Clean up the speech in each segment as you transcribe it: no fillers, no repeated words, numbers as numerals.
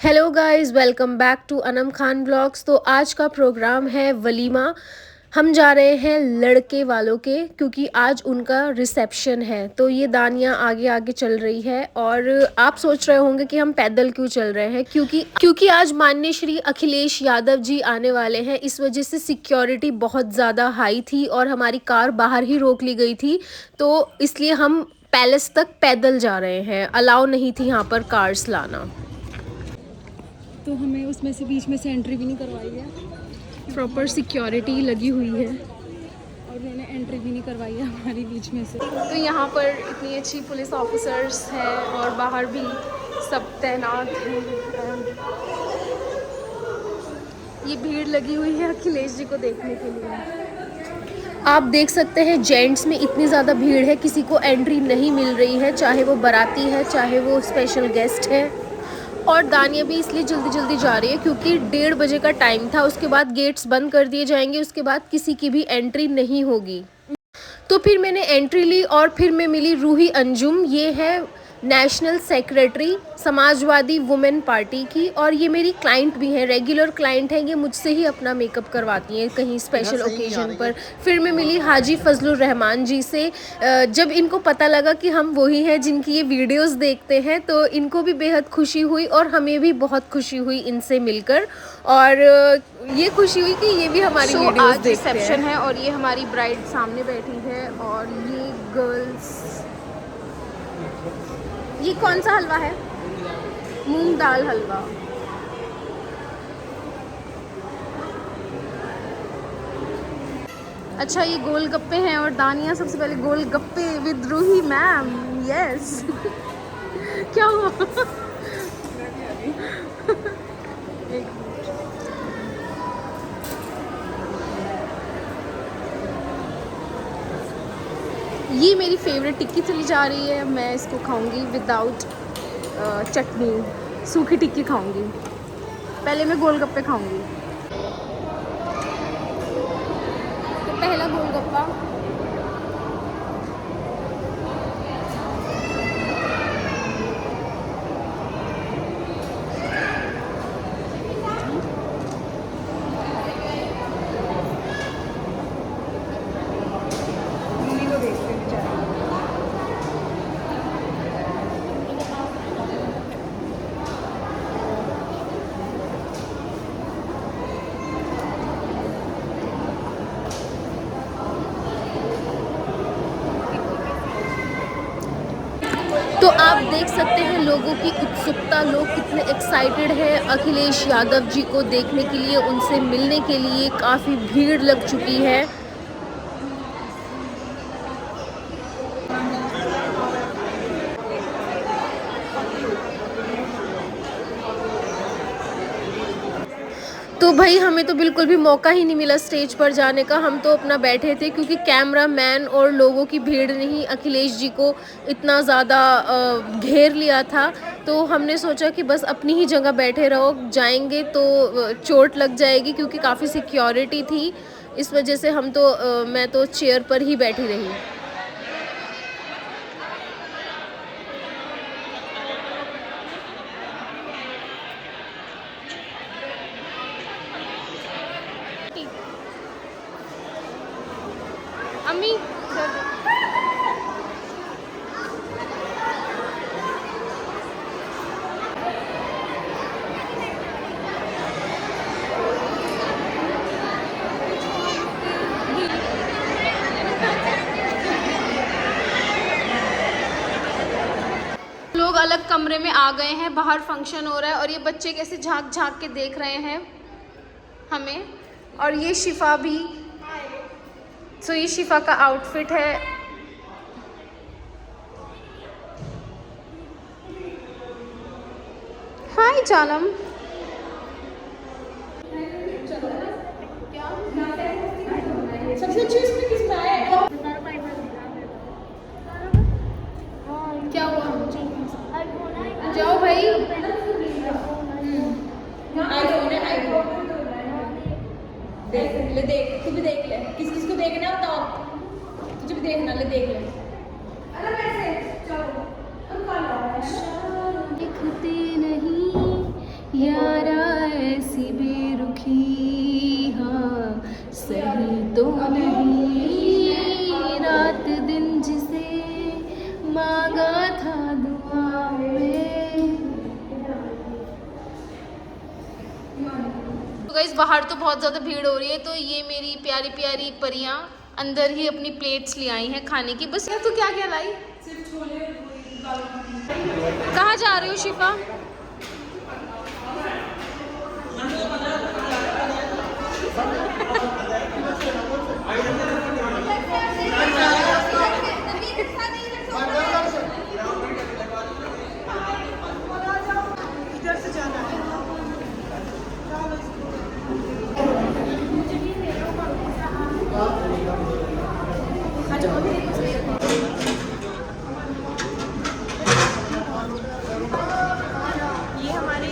Hello guys, welcome back to Anam Khan blogs. तो आज का प्रोग्राम है वलीमा। हम जा रहे हैं लड़के वालों के, क्योंकि आज उनका रिसेप्शन है। तो ये दानिया आगे आगे चल रही है और आप सोच रहे होंगे कि हम पैदल क्यों चल रहे हैं। क्योंकि आज माननीय श्री अखिलेश यादव जी आने वाले हैं। इस वजह से सिक्योरिटी बहुत ज़्यादा हाई थी और हमारी कार बाहर ही रोक ली गई थी। तो इसलिए हम पैलेस तक पैदल जा रहे हैं। अलाउ नहीं थी यहाँ पर कार्स लाना। तो हमें उसमें से बीच में से एंट्री भी नहीं करवाई है। प्रॉपर सिक्योरिटी लगी हुई है और उन्होंने एंट्री भी नहीं करवाई है हमारी बीच में से। तो यहाँ पर इतनी अच्छी पुलिस ऑफिसर्स हैं और बाहर भी सब तैनात हैं। ये भीड़ लगी हुई है अखिलेश जी को देखने के लिए। आप देख सकते हैं जेंट्स में इतनी ज़्यादा भीड़ है, किसी को एंट्री नहीं मिल रही है, चाहे वो बाराती है चाहे वो स्पेशल गेस्ट है। और दानिया भी इसलिए जल्दी जल्दी जा रही है क्योंकि 1:30 बजे का टाइम था। उसके बाद गेट्स बंद कर दिए जाएंगे, उसके बाद किसी की भी एंट्री नहीं होगी। तो फिर मैंने एंट्री ली और फिर मैं मिली रूही अंजुम। ये है national secretary Samajwadi women party की और ये मेरी क्लाइंट भी है, रेगुलर क्लाइंट है। ये मुझसे ही अपना मेकअप करवाती हैं कहीं स्पेशल ओकेजन पर। फिर मैं मिली हाजी फजलुर रहमान जी से। जब इनको पता लगा कि हम वही हैं जिनकी ये वीडियोस देखते हैं, तो इनको भी बेहद खुशी हुई और हमें भी बहुत खुशी हुई इनसे मिलकर। और ये खुशी हुई कि ये भी हमारी वीडियोस देखते हैं। रिसेप्शन है और ये हमारी ब्राइड सामने बैठी है और ये गर्ल्स। ये कौन सा हलवा है? मूंग दाल हलवा। अच्छा, ये गोलगप्पे हैं और दानिया सबसे पहले गोलगप्पे विद रूही मैम। यस। क्या हुआ? ये मेरी फेवरेट टिक्की चली जा रही है। मैं इसको खाऊंगी विदाउट चटनी, सूखी टिक्की खाऊंगी। पहले मैं गोलगप्पे खाऊंगी। तो पहला गोलगप्पा। तो आप देख सकते हैं लोगों की उत्सुकता, लोग कितने एक्साइटेड हैं अखिलेश यादव जी को देखने के लिए, उनसे मिलने के लिए। काफ़ी भीड़ लग चुकी है। तो भाई हमें तो बिल्कुल भी मौका ही नहीं मिला स्टेज पर जाने का। हम तो अपना बैठे थे क्योंकि कैमरा मैन और लोगों की भीड़ ने ही अखिलेश जी को इतना ज़्यादा घेर लिया था। तो हमने सोचा कि बस अपनी ही जगह बैठे रहो, जाएंगे तो चोट लग जाएगी क्योंकि काफ़ी सिक्योरिटी थी। इस वजह से मैं तो चेयर पर ही बैठी रही। अम्मी लोग अलग कमरे में आ गए हैं, बाहर फंक्शन हो रहा है और ये बच्चे कैसे झांक झांक के देख रहे हैं हमें। और ये शिफा भी। तो ये शिफा का आउटफिट है। हाय जानम। सबसे अच्छी इसमें किसमें है? क्या हुआ? जाओ भाई। देख ले, देख तू भी देख ले। किस किस को देखना है बताओ। तुझे भी देखना, ले देख ले। दिखते नहीं यारा ऐसी बेरुखी, हाँ सही तो नहीं, रात दिन जिसे मांगा था दुआ में। तो गाइस बाहर तो बहुत ज़्यादा भीड़ हो रही है, तो ये मेरी प्यारी प्यारी परियां अंदर ही अपनी प्लेट्स ले आई हैं खाने की। बस तो क्या क्या लाई? कहाँ जा रहे हो शिफा? ये हमारे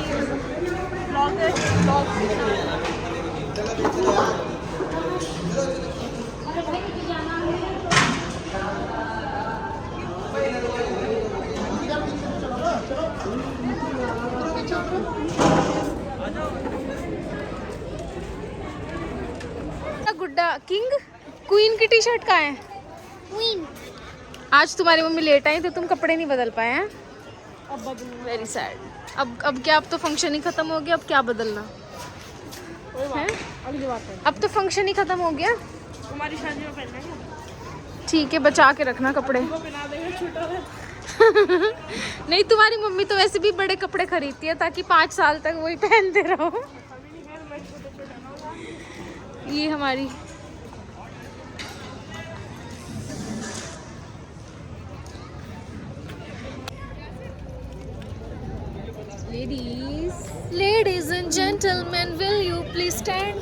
गुड्डा किंग क्वीन की टी शर्ट कहाँ है? क्वीन आज तुम्हारी मम्मी लेट आई तो तुम कपड़े नहीं बदल पाए हैं। Very sad. अब क्या, अब तो फंक्शन ही खत्म हो गया, अब क्या बदलना है? अगली बात है, अब तो फंक्शन ही खत्म हो गया। तुम्हारी शादी में पहनना है, ठीक है, बचा के रखना कपड़े। वो पहना देंगे छोटा है। नहीं, तुम्हारी मम्मी तो वैसे भी बड़े कपड़े खरीदती है ताकि 5 साल तक वही पहनते रहो। ये हमारी Ladies and gentlemen, will you please stand?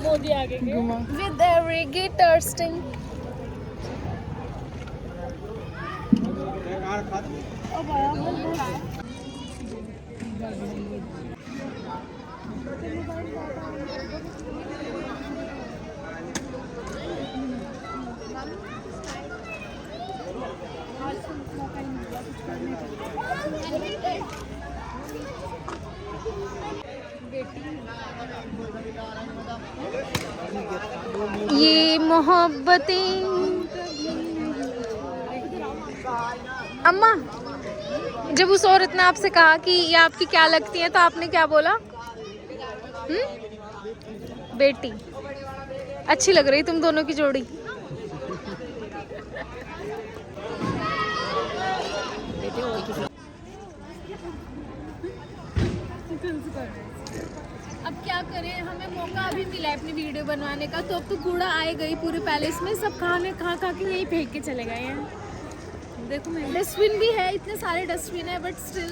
Modi आगे के With every guitar sting. ये मोहब्बतें। अम्मा, जब उस औरत ने आपसे कहा कि ये आपकी क्या लगती है तो आपने क्या बोला? बेटी। अच्छी लग रही तुम दोनों की जोड़ी। अब क्या करें, हमें मौका अभी मिला है अपनी वीडियो बनवाने का, तो अब तो कूड़ा आए गई पूरे पैलेस में, सब खाने खा खा के यही फेंक के चले गए हैं। देखो मैं, डस्टबिन भी है, इतने सारे डस्टबिन है, but still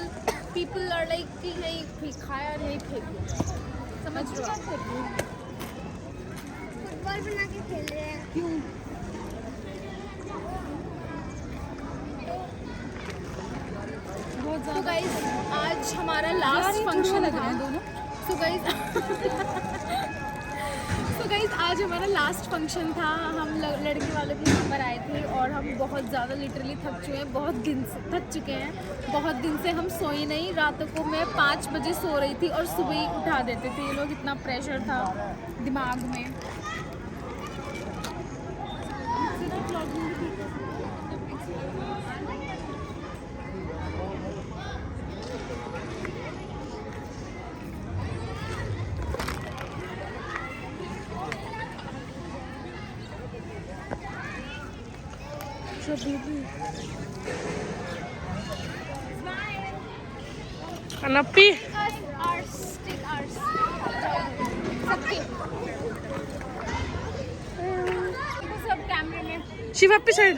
people are like कि यही खाया नहीं फेंक दिया। समझ रहे हो? फुटबॉल बना के खेल रहे हैं। क्यों? तो गाइस आज हमारा लास्ट फंक्शन था। तो गाइस आज हमारा लास्ट फंक्शन था। हम लड़के वालों के यहाँ पर आए थे और हम बहुत ज़्यादा लिटरली थक चुके हैं, बहुत दिन से थक चुके हैं। बहुत दिन से हम सोई नहीं, रातों को मैं 5 बजे सो रही थी और सुबह ही उठा देते थे ये लोग, इतना प्रेशर था दिमाग में। अनप्पी सब कैमरे में। शिवा पे साइड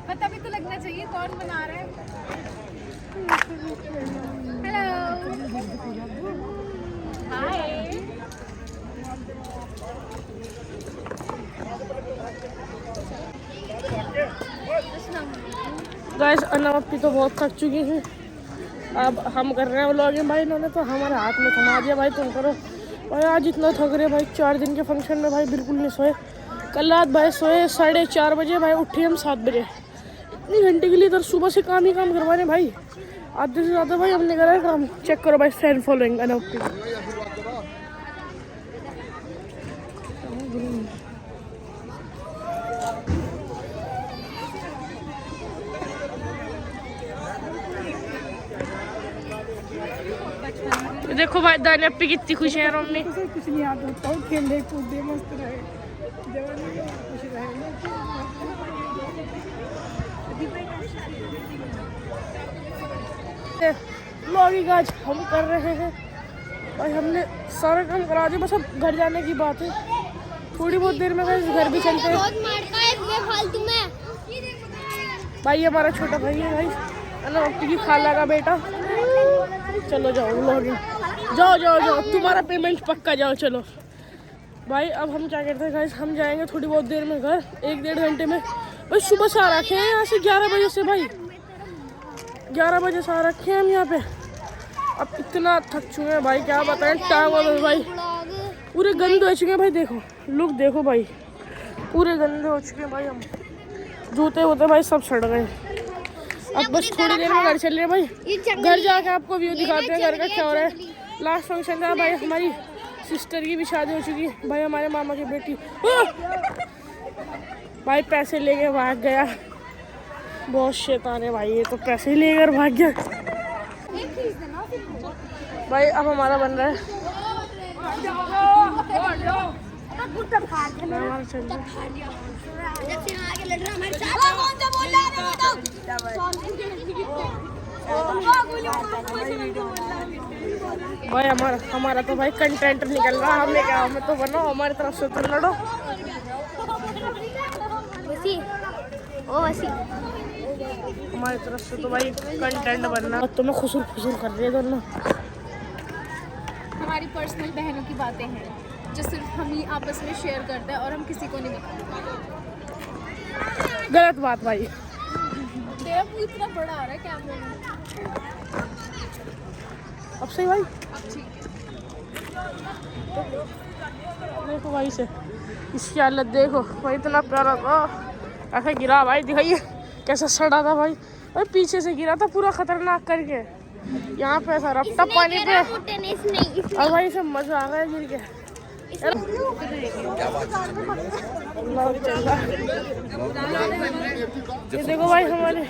पता भी तो लगना चाहिए कौन बना रहा है। हेलो, हाय। गाइस अनप्पी तो बहुत थक चुकी है। अब हम कर रहे हैं व्लॉगिंग भाई, इन्होंने तो हमारे हाथ में थमा दिया भाई, तुम करो भाई आज इतना थक रहे भाई, 4 दिन के फंक्शन में भाई बिल्कुल नहीं सोए। कल रात भाई सोए 4:30 बजे, भाई उठे हम 7 बजे। इतनी घंटे के लिए इधर सुबह से काम ही काम करवा रहे भाई, आधे से ज़्यादा भाई हमने करा है काम। चेक करो भाई फैन फॉलोइंग अनोपी। देखो भाई दानिया अपी कितनी खुश है मम्मी। कुछ नहीं याद होता हूँ, खेले कूदे मस्त रहे, जवानी में खुश रहे। व्लॉगिंग आज हम कर रहे हैं भाई, हमने सारा काम करा दिया, बस अब घर जाने की बात है। थोड़ी बहुत देर में घर भी चलते हैं। भाई हमारा छोटा भाई है भाई, अनोपी की खाला का बेटा। चलो जाओ व्लॉगिंग, जाओ जाओ जाओ, तुम्हारा पेमेंट पक्का, जाओ चलो भाई। अब हम क्या करते हैं गाइस, हम जाएंगे थोड़ी बहुत देर में घर, 1-1.5 घंटे में। भाई सुबह से आ रखे हैं यहाँ से 11 बजे से भाई, 11 बजे से आ रखे हैं हम यहाँ पे। अब इतना थक चुके हैं भाई, क्या बताएं, टांग और भाई पूरे गंदे हो चुके हैं भाई। देखो लुक देखो भाई, पूरे गंदे हो चुके हैं भाई। हम जूते वूते भाई सब सड़ गए। अब बस थोड़ी देर में घर चल रहे हैं भाई, घर जाके आपको व्यू दिखाते हैं घर का क्या हो रहा है। लास्ट फंक्शन था भाई, हमारी सिस्टर की भी शादी हो चुकी है भाई, हमारे मामा की बेटी भाई पैसे लेके भाग गया। बहुत शैतान है भाई ये, तो पैसे ही लेकर भाग गया भाई। अब हमारा बन रहा है भाई हमारा तो भाई कंटेंट निकल रहा। हमने क्या, हमें तो बनाओ, हमारी तरफ से तो लड़ो। हमारी तरफ से तो भाई कंटेंट बनना। तो मैं खुशूर कर रही है दोनों। हमारी पर्सनल बहनों की बातें हैं जो सिर्फ हम ही आपस में शेयर करते हैं और हम किसी को नहीं बताते। गलत बात भाई। देव इतना बड़ा आ रहा है कैमरे में। अब सही भाई, अब ठीक है। देखो भाई से इसकी हालत देखो भाई, इतना प्यारा था, ऐसे गिरा भाई, दिखाइए कैसा सड़ा था भाई। भाई पीछे से गिरा था पूरा खतरनाक करके, यहाँ पे ऐसा रपटा पानी पे। और भाई सब मजा आ गया गिर के। ये देखो भाई हमारे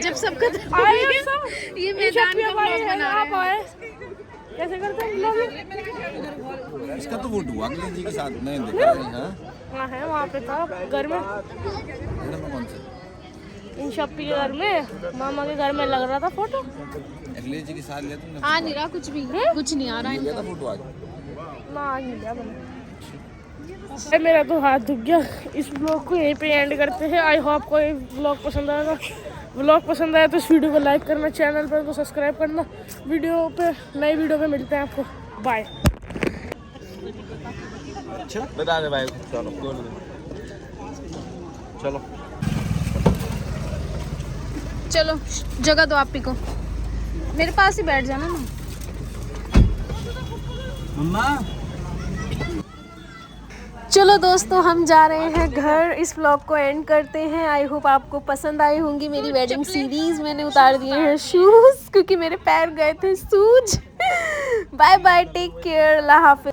जब सब खत्म आए ये मैदान का ब्लॉग बना आप रहे हैं। आए कैसे करते हैं ब्लॉग? इसका तो वोट हुआ अखिलेश जी के साथ में देखा है। हाँ है, वहाँ पे था घर में, कौन से इन शप्पी के घर में, मामा के घर में लग रहा था फोटो। अखिलेश जी के साथ लिया तुमने? आ नहीं रहा कुछ भी, कुछ नहीं आ रहा लिया था फोटो आज? ना आज नहीं लिया मैंने। मेरा तो हाथ दुख गया। इस ब्लॉग को यहीं पे एंड करते हैं। आई होप आपको ये ब्लॉग पसंद आएगा। ब्लॉग पसंद आया तो इस वीडियो को लाइक करना, चैनल पर तो सब्सक्राइब करना। नई वीडियो पे मिलते हैं आपको, बाय। अच्छा बता दे भाई, चलो चलो चलो जगह दो आप ही को, मेरे पास ही बैठ जाना ना मम्मा। चलो दोस्तों हम जा रहे हैं घर, इस व्लॉग को एंड करते हैं। आई होप आपको पसंद आई होंगी मेरी वेडिंग सीरीज। मैंने उतार दिए हैं शूज क्योंकि मेरे पैर गए थे सूज। बाय बाय, टेक केयर, अल्लाह हाफिज।